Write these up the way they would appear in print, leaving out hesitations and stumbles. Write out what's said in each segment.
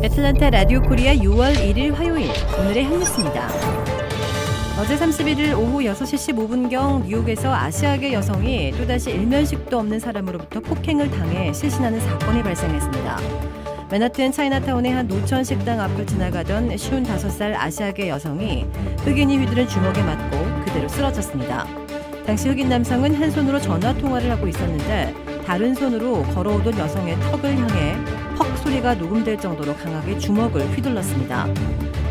애틀랜타 라디오 코리아 6월 1일 화요일 오늘의 핫뉴스입니다. 어제 31일 오후 6시 15분경 뉴욕에서 아시아계 여성이 또다시 일면식도 없는 사람으로부터 폭행을 당해 실신하는 사건이 발생했습니다. 맨하튼 차이나타운의 한 노천 식당 앞을 지나가던 55살 아시아계 여성이 흑인이 휘두른 주먹에 맞고 그대로 쓰러졌습니다. 당시 흑인 남성은 한 손으로 전화 통화를 하고 있었는데 다른 손으로 걸어오던 여성의 턱을 향해 퍽 소리가 녹음될 정도로 강하게 주먹을 휘둘렀습니다.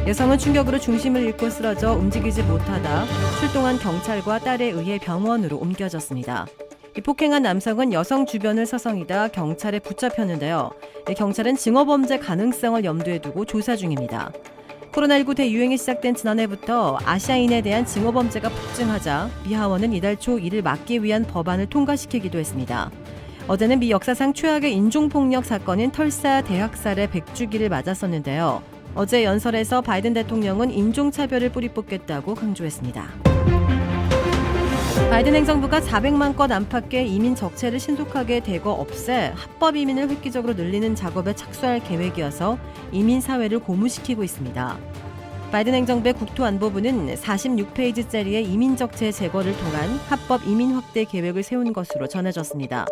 여성은 충격으로 중심을 잃고 쓰러져 움직이지 못하다 출동한 경찰과 딸에 의해 병원으로 옮겨졌습니다. 이 폭행한 남성은 여성 주변을 서성이다 경찰에 붙잡혔는데요. 경찰은 증오범죄 가능성을 염두에 두고 조사 중입니다. 코로나19 대유행이 시작된 지난해부터 아시아인에 대한 증오범죄가 폭증하자 미 하원은 이달 초 이를 막기 위한 법안을 통과시키기도 했습니다. 어제는 미 역사상 최악의 인종폭력 사건인 털사 대학살의 100주기를 맞았었는데요. 어제 연설에서 바이든 대통령은 인종차별을 뿌리 뽑겠다고 강조했습니다. 바이든 행정부가 400만 건 안팎의 이민 적체를 신속하게 대거 없애 합법 이민을 획기적으로 늘리는 작업에 착수할 계획이어서 이민 사회를 고무시키고 있습니다. 바이든 행정부의 국토안보부는 46페이지짜리의 이민 적체 제거를 통한 합법 이민 확대 계획을 세운 것으로 전해졌습니다.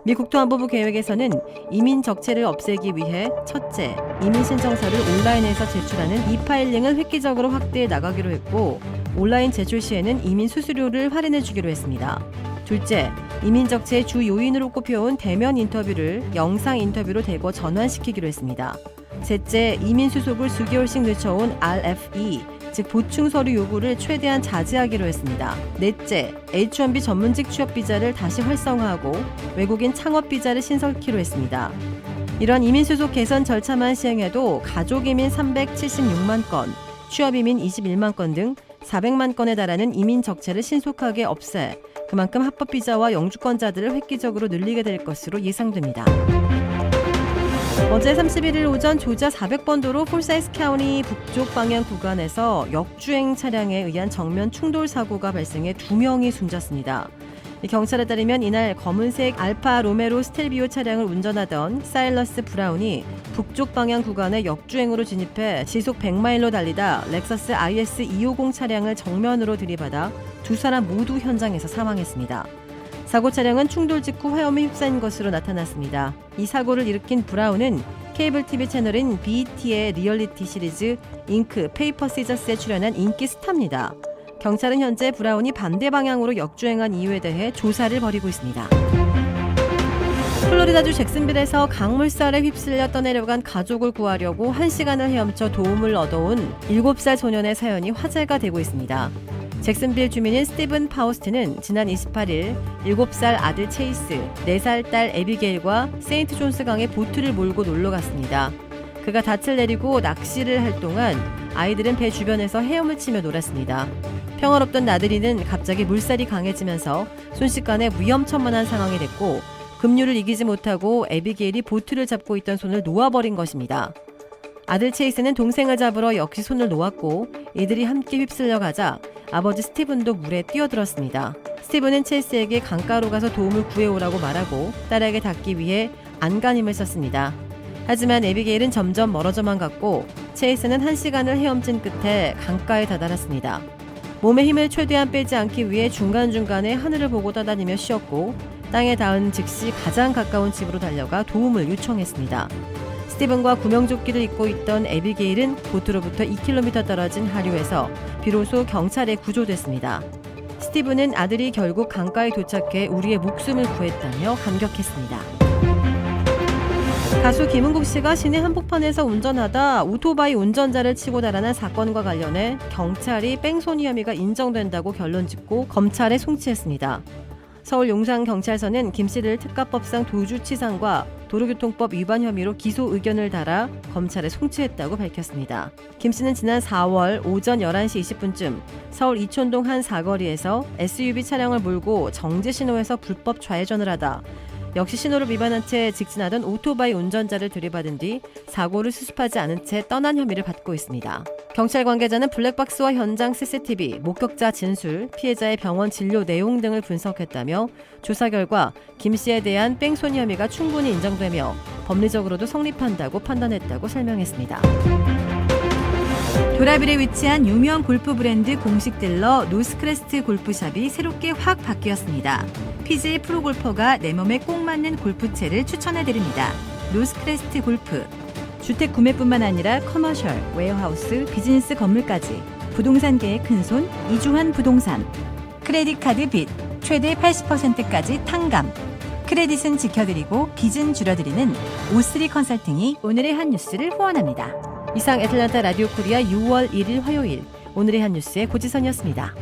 미 국토안보부 계획에서는 이민 적체를 없애기 위해 첫째, 이민 신청서를 온라인에서 제출하는 이파일링을 획기적으로 확대해 나가기로 했고 온라인 제출 시에는 이민 수수료를 할인해 주기로 했습니다. 둘째, 이민 적체의 주 요인으로 꼽혀온 대면 인터뷰를 영상 인터뷰로 대거 전환시키기로 했습니다. 셋째, 이민 수속을 수개월씩 늦춰온 RFE, 즉 보충 서류 요구를 최대한 자제하기로 했습니다. 넷째, H-1B 전문직 취업 비자를 다시 활성화하고 외국인 창업 비자를 신설키로 했습니다. 이런 이민 수속 개선 절차만 시행해도 가족 이민 376만 건, 취업 이민 21만 건 등 400만 건에 달하는 이민 적체를 신속하게 없애 그만큼 합법 비자와 영주권자들을 획기적으로 늘리게 될 것으로 예상됩니다. 어제 31일 오전 조자 400번 도로 폴사이스 카운티 북쪽 방향 구간에서 역주행 차량에 의한 정면 충돌 사고가 발생해 2명이 숨졌습니다. 경찰에 따르면 이날 검은색 알파 로메로 스텔비오 차량을 운전하던 사일러스 브라운이 북쪽 방향 구간에 역주행으로 진입해 시속 100마일로 달리다 렉서스 IS 250 차량을 정면으로 들이받아 두 사람 모두 현장에서 사망했습니다. 사고 차량은 충돌 직후 화염에 휩싸인 것으로 나타났습니다. 이 사고를 일으킨 브라운은 케이블 TV 채널인 BET의 리얼리티 시리즈 잉크 페이퍼 시저스에 출연한 인기 스타입니다. 경찰은 현재 브라운이 반대 방향으로 역주행한 이유에 대해 조사를 벌이고 있습니다. 플로리다주 잭슨빌에서 강물살에 휩쓸려 떠내려간 가족을 구하려고 1시간을 헤엄쳐 도움을 얻어온 7살 소년의 사연이 화제가 되고 있습니다. 잭슨빌 주민인 스티븐 파우스트는 지난 28일 7살 아들 체이스, 4살 딸 에비게일과 세인트 존스 강에 보트를 몰고 놀러 갔습니다. 그가 닻을 내리고 낚시를 할 동안 아이들은 배 주변에서 헤엄을 치며 놀았습니다. 평화롭던 나들이는 갑자기 물살이 강해지면서 순식간에 위험천만한 상황이 됐고 급류를 이기지 못하고 에비게일이 보트를 잡고 있던 손을 놓아버린 것입니다. 아들 체이스는 동생을 잡으러 역시 손을 놓았고 이들이 함께 휩쓸려 가자 아버지 스티븐도 물에 뛰어들었습니다. 스티븐은 체이스에게 강가로 가서 도움을 구해오라고 말하고 딸에게 닿기 위해 안간힘을 썼습니다. 하지만 에비게일은 점점 멀어져만 갔고 체이스는 1시간을 헤엄친 끝에 강가에 다다랐습니다. 몸의 힘을 최대한 빼지 않기 위해 중간중간에 하늘을 보고 떠다니며 쉬었고 땅에 닿은 즉시 가장 가까운 집으로 달려가 도움을 요청했습니다. 스티븐과 구명조끼를 입고 있던 에비게일은 보트로부터 2km 떨어진 하류에서 비로소 경찰에 구조됐습니다. 스티븐은 아들이 결국 강가에 도착해 우리의 목숨을 구했다며 감격했습니다. 가수 김은국 씨가 시내 한복판에서 운전하다 오토바이 운전자를 치고 달아난 사건과 관련해 경찰이 뺑소니 혐의가 인정된다고 결론짓고 검찰에 송치했습니다. 서울 용산경찰서는 김 씨를 특가법상 도주치상과 도로교통법 위반 혐의로 기소 의견을 달아 검찰에 송치했다고 밝혔습니다. 김 씨는 지난 4월 오전 11시 20분쯤 서울 이촌동 한 사거리에서 SUV 차량을 몰고 정지 신호에서 불법 좌회전을 하다 역시 신호를 위반한 채 직진하던 오토바이 운전자를 들이받은 뒤 사고를 수습하지 않은 채 떠난 혐의를 받고 있습니다. 경찰 관계자는 블랙박스와 현장 CCTV, 목격자 진술, 피해자의 병원 진료 내용 등을 분석했다며 조사 결과 김 씨에 대한 뺑소니 혐의가 충분히 인정되며 법리적으로도 성립한다고 판단했다고 설명했습니다. 도라빌에 위치한 유명 골프 브랜드 공식 딜러 노스크레스트 골프샵이 새롭게 확 바뀌었습니다. PGA 프로골퍼가 내 몸에 꼭 맞는 골프채를 추천해드립니다. 노스크레스트 골프. 주택 구매뿐만 아니라 커머셜, 웨어하우스, 비즈니스 건물까지 부동산계의 큰손 이주환 부동산. 크레딧 카드 빚 최대 80%까지 탕감. 크레딧은 지켜드리고 빚은 줄여드리는 O3 컨설팅이 오늘의 한 뉴스를 후원합니다. 이상 애틀란타 라디오 코리아 6월 1일 화요일 오늘의 한 뉴스의 고지선이었습니다.